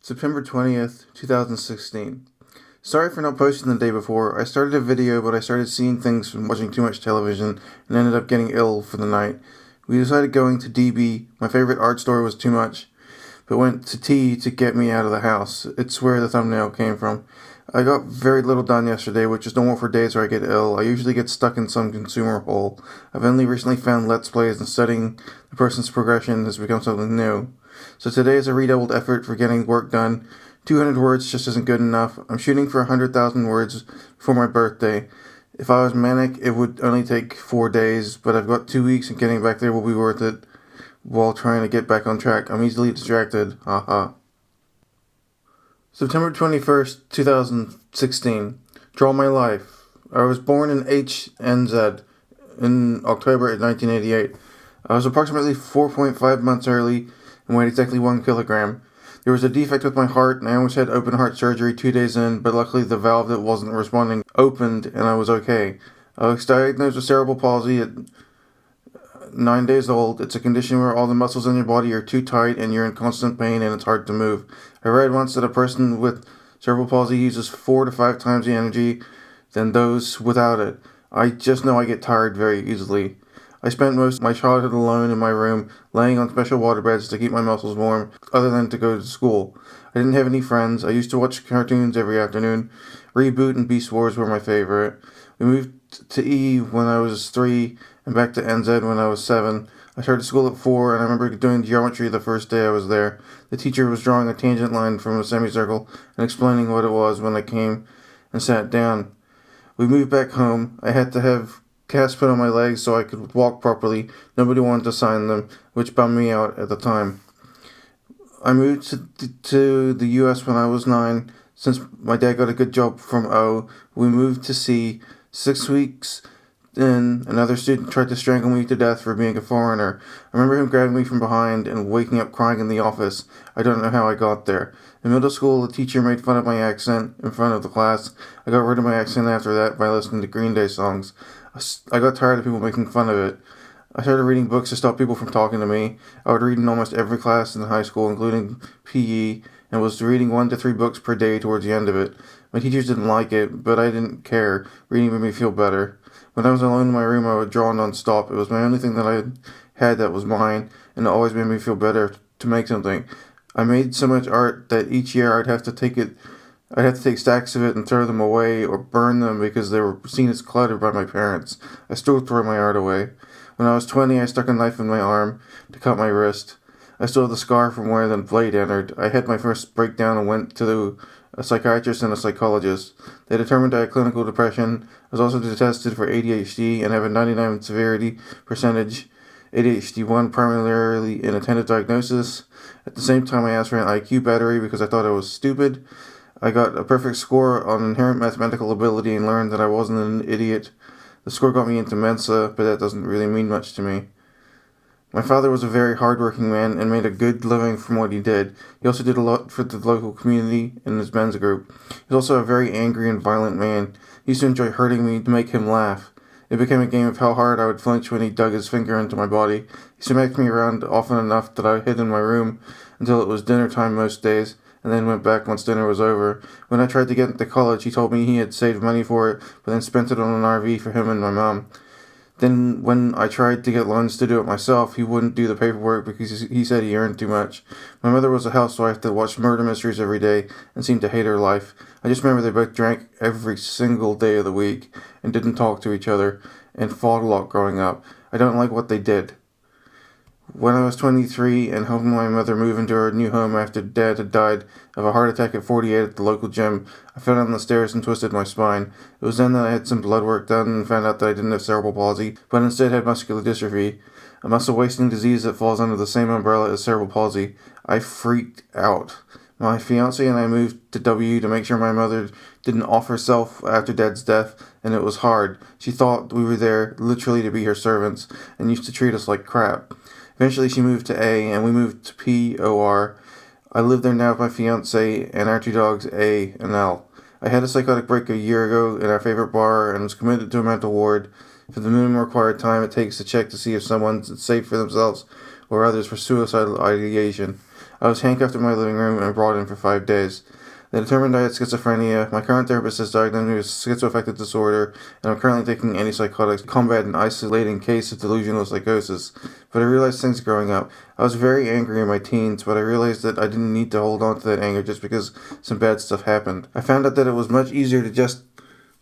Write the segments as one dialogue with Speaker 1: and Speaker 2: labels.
Speaker 1: September 20th, 2016. Sorry for not posting the day before. I started a video, but I started seeing things from watching too much television and ended up getting ill for the night. We decided going to DB. My favorite art store was too much, but went to T to get me out of the house. It's where the thumbnail came from. I got very little done yesterday, which is normal for days where I get ill. I usually get stuck in some consumer hole. I've only recently found Let's Plays, and studying the person's progression has become something new. So today is a redoubled effort for getting work done. 200 words just isn't good enough. I'm shooting for 100,000 words for my birthday. If I was manic, it would only take 4 days, but I've got 2 weeks and getting back there will be worth it while trying to get back on track. I'm easily distracted. Haha. September 21st, 2016. Draw my life. I was born in HNZ in October 1988. I was approximately 4.5 months early and weighed exactly 1 kilogram. There was a defect with my heart, and I almost had open heart surgery 2 days in, but luckily the valve that wasn't responding opened, and I was okay. I was diagnosed with cerebral palsy at 9 days old. It's a condition where all the muscles in your body are too tight, and you're in constant pain, and it's hard to move. I read once that a person with cerebral palsy uses 4 to 5 times the energy than those without it. I just know I get tired very easily. I spent most of my childhood alone in my room, laying on special waterbeds to keep my muscles warm, other than to go to school. I didn't have any friends. I used to watch cartoons every afternoon. Reboot and Beast Wars were my favorite. We moved to E when I was 3 and back to NZ when I was 7. I started school at 4, and I remember doing geometry the first day I was there. The teacher was drawing a tangent line from a semicircle and explaining what it was when I came and sat down. We moved back home. I had to have casts put on my legs so I could walk properly. Nobody wanted to sign them, which bummed me out at the time. I moved to the US when I was 9. Since my dad got a good job from O, we moved to C. 6 weeks in, another student tried to strangle me to death for being a foreigner. I remember him grabbing me from behind and waking up crying in the office. I don't know how I got there. In middle school, the teacher made fun of my accent in front of the class. I got rid of my accent after that by listening to Green Day songs. I got tired of people making fun of it. I started reading books to stop people from talking to me. I would read in almost every class in high school, including PE, and was reading 1 to 3 books per day towards the end of it. My teachers didn't like it, but I didn't care. Reading made me feel better. When I was alone in my room, I would draw non-stop. It was my only thing that I had that was mine, and it always made me feel better to make something. I made so much art that each year I'd have to take stacks of it and throw them away or burn them because they were seen as clutter by my parents. I still throw my art away. When I was 20, I stuck a knife in my arm to cut my wrist. I still have the scar from where the blade entered. I had my first breakdown and went to a psychiatrist and a psychologist. They determined I had clinical depression. I was also tested for ADHD and have a 99 severity percentage ADHD 1, primarily inattentive diagnosis. At the same time, I asked for an IQ battery because I thought I was stupid. I got a perfect score on inherent mathematical ability and learned that I wasn't an idiot. The score got me into Mensa, but that doesn't really mean much to me. My father was a very hard-working man and made a good living from what he did. He also did a lot for the local community and his men's group. He was also a very angry and violent man. He used to enjoy hurting me to make him laugh. It became a game of how hard I would flinch when he dug his finger into my body. He smacked me around often enough that I hid in my room until it was dinner time most days, and then went back once dinner was over. When I tried to get into college, he told me he had saved money for it, but then spent it on an RV for him and my mom. Then when I tried to get loans to do it myself, he wouldn't do the paperwork because he said he earned too much. My mother was a housewife that watched murder mysteries every day and seemed to hate her life. I just remember they both drank every single day of the week and didn't talk to each other and fought a lot growing up. I don't like what they did. When I was 23 and helping my mother move into her new home after Dad had died of a heart attack at 48 at the local gym, I fell down the stairs and twisted my spine. It was then that I had some blood work done and found out that I didn't have cerebral palsy, but instead had muscular dystrophy, a muscle wasting disease that falls under the same umbrella as cerebral palsy. I freaked out. My fiancée and I moved to W to make sure my mother didn't off herself after Dad's death, and it was hard. She thought we were there literally to be her servants and used to treat us like crap. Eventually she moved to A, and we moved to POR. I live there now with my fiancé and our 2 dogs, A and L. I had a psychotic break a year ago in our favorite bar and was committed to a mental ward. For the minimum required time it takes to check to see if someone's safe for themselves or others for suicidal ideation. I was handcuffed in my living room and brought in for 5 days. They determined I had schizophrenia. My current therapist has diagnosed me with schizoaffective disorder, and I'm currently taking antipsychotics to combat an isolating case of delusional psychosis. But I realized things growing up. I was very angry in my teens, but I realized that I didn't need to hold on to that anger just because some bad stuff happened. I found out that it was much easier to just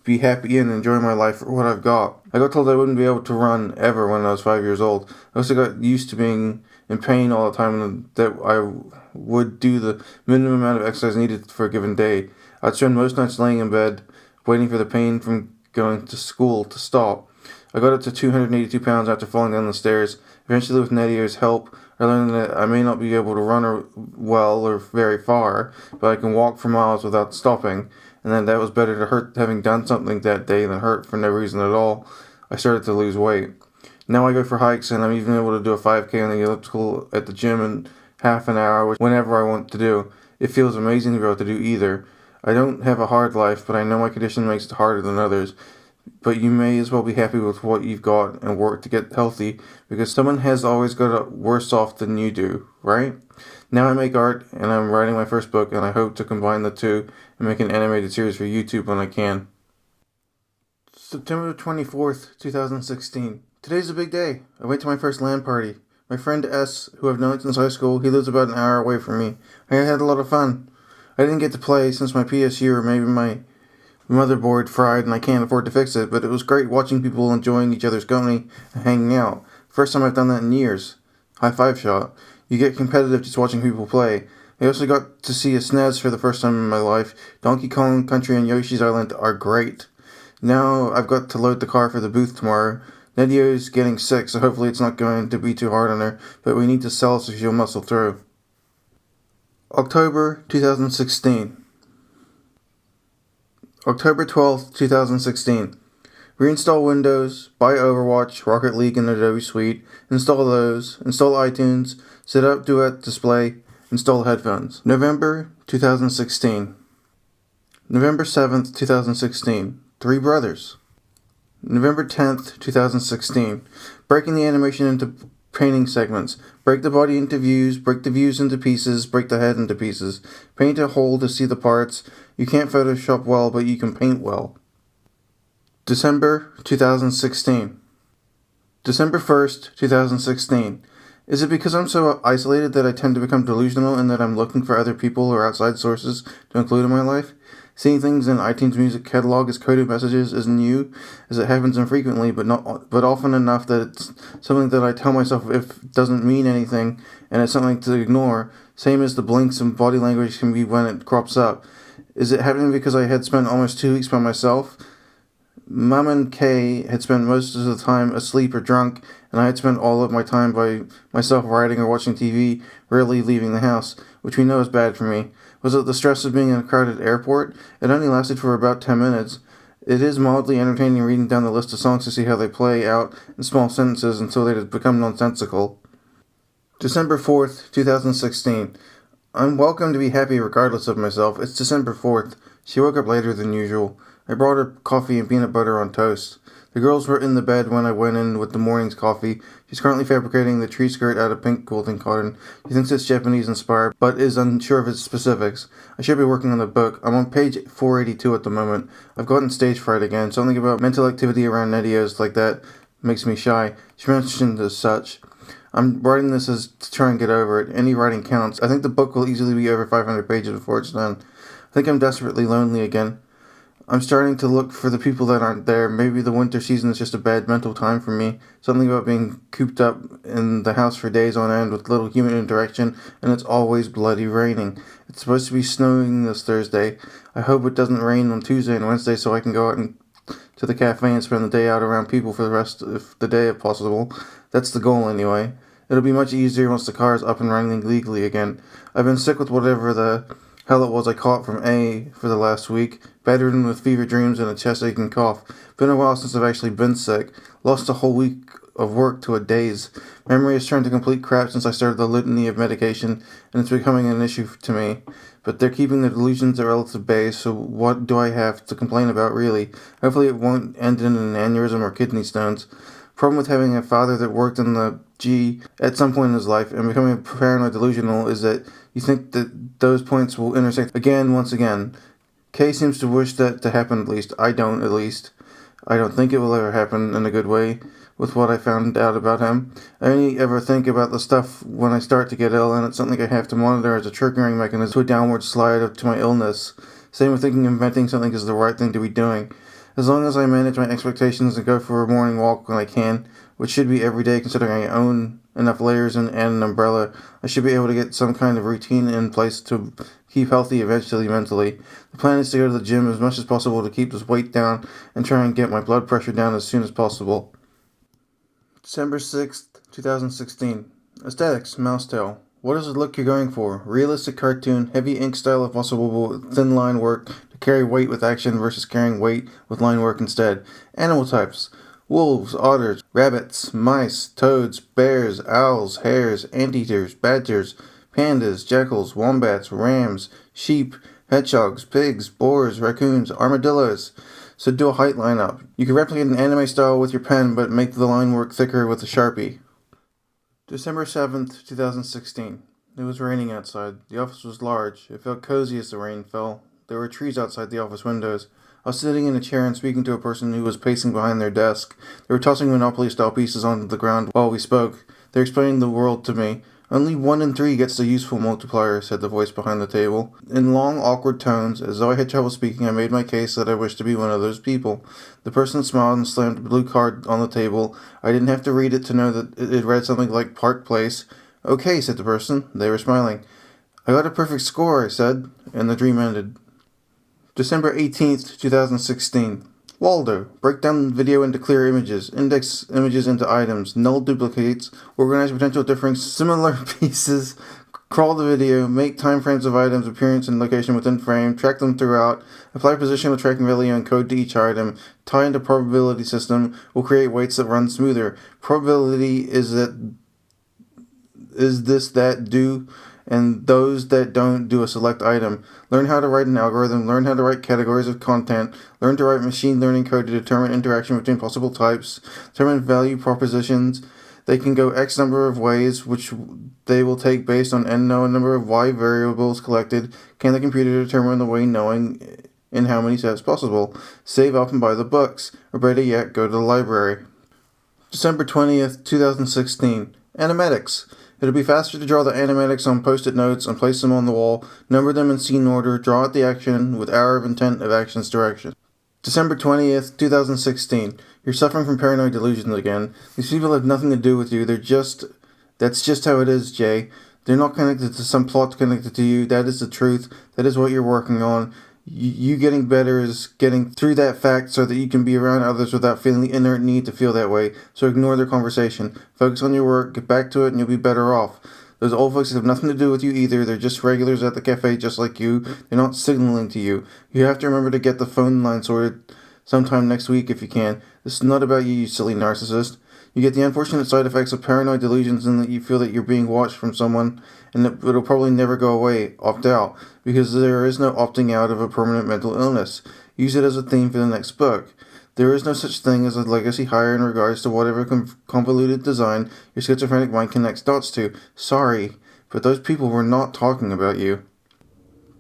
Speaker 1: be happy and enjoy my life for what I've got. I got told I wouldn't be able to run ever when I was 5 years old. I also got used to being in pain all the time and that I would do the minimum amount of exercise needed for a given day. I'd spend most nights laying in bed, waiting for the pain from going to school to stop. I got up to 282 pounds after falling down the stairs. Eventually, with Nedio's help, I learned that I may not be able to run well or very far, but I can walk for miles without stopping, and that was better to hurt having done something that day than hurt for no reason at all. I started to lose weight. Now I go for hikes, and I'm even able to do a 5K on the elliptical at the gym in half an hour, whenever I want to do. It feels amazing to be able to do either. I don't have a hard life, but I know my condition makes it harder than others. But you may as well be happy with what you've got and work to get healthy, because someone has always got it worse off than you do, right? Now I make art, and I'm writing my first book, and I hope to combine the two and make an animated series for YouTube when I can. September 24th, 2016. Today's a big day. I went to my first LAN party. My friend S, who I've known since high school, he lives about an hour away from me. I had a lot of fun. I didn't get to play since my PSU or maybe my motherboard fried and I can't afford to fix it, but it was great watching people enjoying each other's company and hanging out. First time I've done that in years. High five shot. You get competitive just watching people play. I also got to see a SNES for the first time in my life. Donkey Kong Country and Yoshi's Island are great. Now I've got to load the car for the booth tomorrow. Nedio's getting sick, so hopefully it's not going to be too hard on her, but we need to sell so she'll muscle through. October 2016. October 12th, 2016. Reinstall Windows, buy Overwatch, Rocket League, and Adobe Suite, install those, install iTunes, set up Duet Display, install headphones. November 2016. November 7th, 2016. Three Brothers. November 10th, 2016. Breaking the animation into painting segments. Break the body into views, break the views into pieces, break the head into pieces. Paint a hole to see the parts. You can't Photoshop well, but you can paint well. December 2016. December 1st, 2016. Is it because I'm so isolated that I tend to become delusional and that I'm looking for other people or outside sources to include in my life? Seeing things in iTunes music catalog as coded messages is new, as it happens infrequently, but often enough that it's something that I tell myself if it doesn't mean anything, and it's something to ignore, same as the blinks and body language can be when it crops up. Is it happening because I had spent almost 2 weeks by myself? Mum and Kay had spent most of the time asleep or drunk, and I had spent all of my time by myself writing or watching TV, rarely leaving the house, which we know is bad for me. Was it the stress of being in a crowded airport? It only lasted for about 10 minutes. It is mildly entertaining reading down the list of songs to see how they play out in small sentences until they become nonsensical. December 4th, 2016. I'm welcome to be happy regardless of myself. It's December 4th. She woke up later than usual. I brought her coffee and peanut butter on toast. The girls were in the bed when I went in with the morning's coffee. She's currently fabricating the tree skirt out of pink quilting cotton. She thinks it's Japanese inspired, but is unsure of its specifics. I should be working on the book. I'm on page 482 at the moment. I've gotten stage fright again. Something about mental activity around Nedios like that makes me shy. She mentioned as such. I'm writing this as to try and get over it. Any writing counts. I think the book will easily be over 500 pages before it's done. I think I'm desperately lonely again. I'm starting to look for the people that aren't there. Maybe the winter season is just a bad mental time for me. Something about being cooped up in the house for days on end with little human interaction, and it's always bloody raining. It's supposed to be snowing this Thursday. I hope it doesn't rain on Tuesday and Wednesday so I can go out to the cafe and spend the day out around people for the rest of the day if possible. That's the goal anyway. It'll be much easier once the car is up and running legally again. I've been sick with whatever the hell it was I caught from A for the last week. Bedridden with fever dreams and a chest ache and cough. Been a while since I've actually been sick. Lost a whole week of work to a daze. Memory has turned to complete crap since I started the litany of medication, and it's becoming an issue to me. But they're keeping the delusions at relative bay, so what do I have to complain about really? Hopefully it won't end in an aneurysm or kidney stones. Problem with having a father that worked in the G at some point in his life and becoming paranoid delusional is that you think that those points will intersect again, once again. K seems to wish that to happen at least. I don't, at least. I don't think it will ever happen in a good way with what I found out about him. I only ever think about the stuff when I start to get ill, and it's something I have to monitor as a triggering mechanism to a downward slide to my illness. Same with thinking inventing something is the right thing to be doing. As long as I manage my expectations and go for a morning walk when I can, which should be every day considering I own enough layers and an umbrella, I should be able to get some kind of routine in place to keep healthy eventually mentally. The plan is to go to the gym as much as possible to keep this weight down and try and get my blood pressure down as soon as possible. December 6th, 2016. Aesthetics, Mousetail. What is the look you're going for? Realistic cartoon, heavy ink style if possible, thin line work to carry weight with action versus carrying weight with line work instead. Animal types. Wolves, otters, rabbits, mice, toads, bears, owls, hares, anteaters, badgers, pandas, jackals, wombats, rams, sheep, hedgehogs, pigs, boars, raccoons, armadillos. So do a height lineup. You can replicate an anime style with your pen, but make the line work thicker with a Sharpie. December 7th, 2016. It was raining outside. The office was large. It felt cozy as the rain fell. There were trees outside the office windows. I was sitting in a chair and speaking to a person who was pacing behind their desk. They were tossing Monopoly-style pieces onto the ground while we spoke. They were explaining the world to me. Only 1 in 3 gets the useful multiplier, said the voice behind the table. In long, awkward tones, as though I had trouble speaking, I made my case that I wished to be one of those people. The person smiled and slammed a blue card on the table. I didn't have to read it to know that it read something like Park Place. Okay, said the person. They were smiling. I got a perfect score, I said, and the dream ended. December 18th, 2016. Waldo. Break down video into clear images. Index images into items. Null duplicates. Organize potential differing similar pieces. Crawl the video. Make timeframes of items, appearance, and location within frame. Track them throughout. Apply positional tracking value and code to each item. Tie into probability system. Will create weights that run smoother. Probability is this, that, do, and those that don't do a select item. Learn how to write an algorithm, learn how to write categories of content, learn to write machine learning code to determine interaction between possible types, determine value propositions. They can go X number of ways, which they will take based on n known number of Y variables collected. Can the computer determine the way knowing in how many steps possible? Save up and buy the books, or better yet, go to the library. December 20th, 2016. Animatics. It'll be faster to draw the animatics on post-it notes and place them on the wall, number them in scene order, draw out the action with hour of intent of action's direction. December 20th, 2016. You're suffering from paranoid delusions again. These people have nothing to do with you. That's just how it is, Jay. They're not connected to some plot connected to you. That is the truth. That is what you're working on. You getting better is getting through that fact so that you can be around others without feeling the inherent need to feel that way. So ignore their conversation. Focus on your work, get back to it, and you'll be better off. Those old folks have nothing to do with you either. They're just regulars at the cafe just like you. They're not signaling to you. You have to remember to get the phone line sorted sometime next week if you can. This is not about you, you silly narcissist. You get the unfortunate side effects of paranoid delusions in that you feel that you're being watched from someone and that it'll probably never go away. Opt out, because there is no opting out of a permanent mental illness. Use it as a theme for the next book. There is no such thing as a legacy hire in regards to whatever convoluted design your schizophrenic mind connects dots to. Sorry, but those people were not talking about you.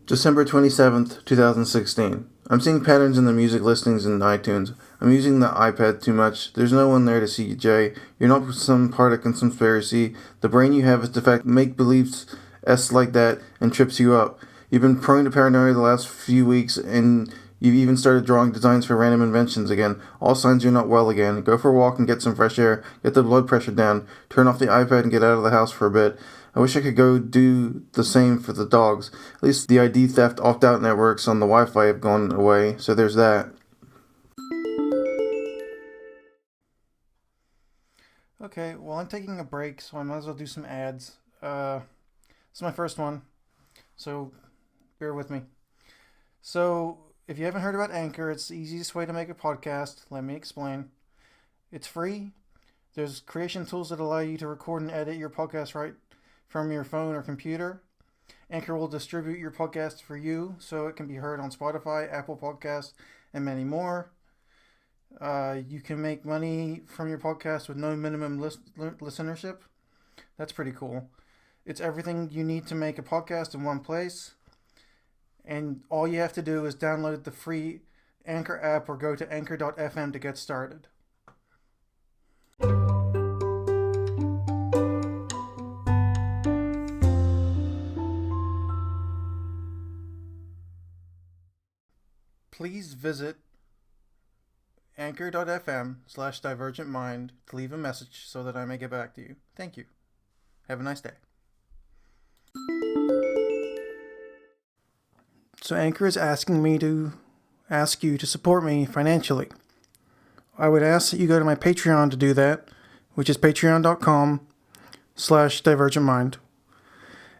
Speaker 1: December 27th, 2016. I'm seeing patterns in the music listings in iTunes. I'm using the iPad too much. There's no one there to see you, Jay. You're not some part of conspiracy. The brain you have is defect. Make believes S like that and trips you up. You've been prone to paranoia the last few weeks, and you've even started drawing designs for random inventions again. All signs you're not well again. Go for a walk and get some fresh air. Get the blood pressure down. Turn off the iPad and get out of the house for a bit. I wish I could go do the same for the dogs. At least the ID theft opt-out networks on the Wi-Fi have gone away, so there's that. Okay, well, I'm taking a break, so I might as well do some ads. This is my first one, so bear with me. So, if you haven't heard about Anchor, it's the easiest way to make a podcast. Let me explain. It's free. There's creation tools that allow you to record and edit your podcast right from your phone or computer. Anchor will distribute your podcast for you so it can be heard on Spotify, Apple Podcasts, and many more. You can make money from your podcast with no minimum listenership. That's pretty cool. It's everything you need to make a podcast in one place. And all you have to do is download the free Anchor app or go to anchor.fm to get started. Please visit anchor.fm/divergentmind to leave a message so that I may get back to you. Thank you. Have a nice day. So Anchor is asking me to ask you to support me financially. I would ask that you go to my Patreon to do that, which is patreon.com/divergentmind.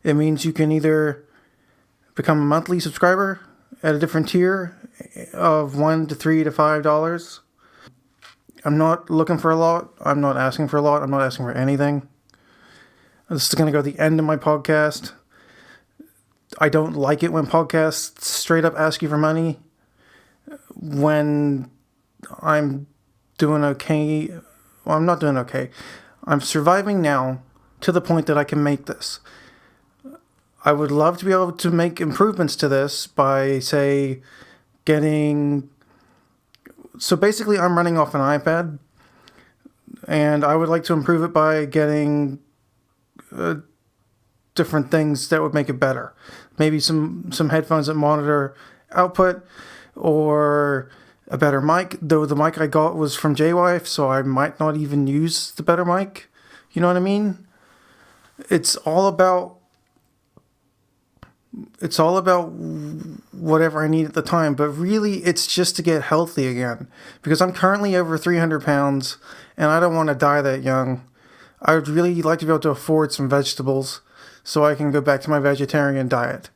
Speaker 1: It means you can either become a monthly subscriber at a different tier of $1 to $3 to $5. I'm not looking for a lot. I'm not asking for a lot. I'm not asking for anything. This is going to go to the end of my podcast. I don't like it when podcasts straight up ask you for money when I'm doing okay. Well, I'm not doing okay. I'm surviving now to the point that I can make this. I would love to be able to make improvements to this by, say, getting... So basically, I'm running off an iPad, and I would like to improve it by getting different things that would make it better. Maybe some headphones that monitor output, or a better mic, though the mic I got was from JWife, so I might not even use the better mic. You know what I mean? It's all about whatever I need at the time, but really it's just to get healthy again, because I'm currently over 300 pounds and I don't want to die that young. I would really like to be able to afford some vegetables so I can go back to my vegetarian diet,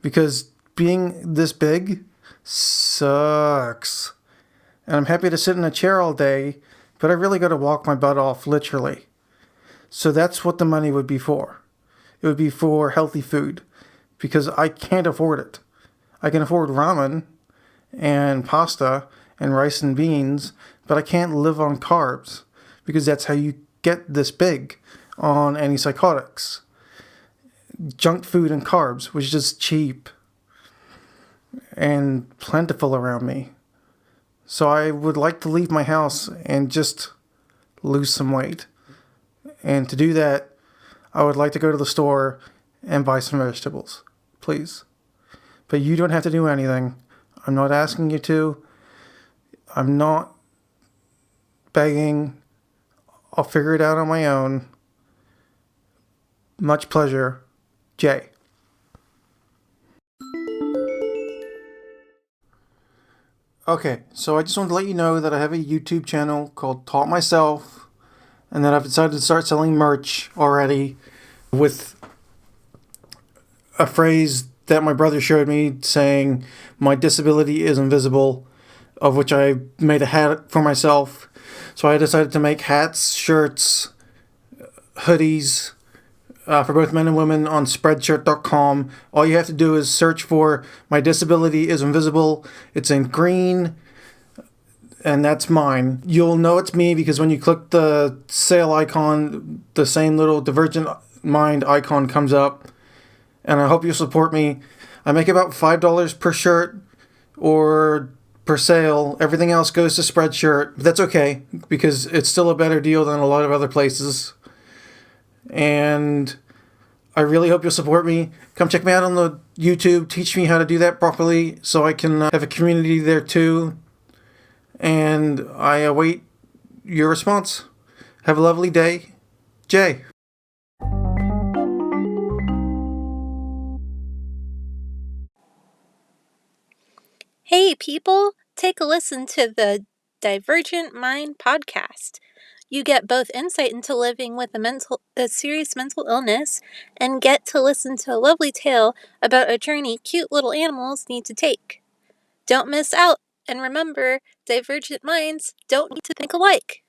Speaker 1: because being this big sucks. And I'm happy to sit in a chair all day, but I really got to walk my butt off, literally. So that's what the money would be for. It would be for healthy food, because I can't afford it. I can afford ramen and pasta and rice and beans, but I can't live on carbs, because that's how you get this big on antipsychotics. Junk food and carbs, which is just cheap and plentiful around me. So I would like to leave my house and just lose some weight. And to do that, I would like to go to the store and buy some vegetables, please. But you don't have to do anything. I'm not asking you to. I'm not begging. I'll figure it out on my own. Much pleasure, Jay. Okay, so I just wanted to let you know that I have a YouTube channel called Taught Myself, and that I've decided to start selling merch already with a phrase that my brother showed me saying, "My disability is invisible," of which I made a hat for myself. So I decided to make hats, shirts, hoodies, for both men and women on Spreadshirt.com. All you have to do is search for "My disability is invisible." It's in green, and that's mine. You'll know it's me because when you click the sale icon, the same little Divergent Mind icon comes up. And I hope you'll support me. I make about $5 per shirt or per sale. Everything else goes to Spreadshirt. But that's okay, because it's still a better deal than a lot of other places. And I really hope you'll support me. Come check me out on the YouTube. Teach me how to do that properly so I can have a community there too. And I await your response. Have a lovely day. Jay.
Speaker 2: Hey people, take a listen to the Divergent Mind podcast. You get both insight into living with a serious mental illness and get to listen to a lovely tale about a journey cute little animals need to take. Don't miss out, and remember, divergent minds don't need to think alike.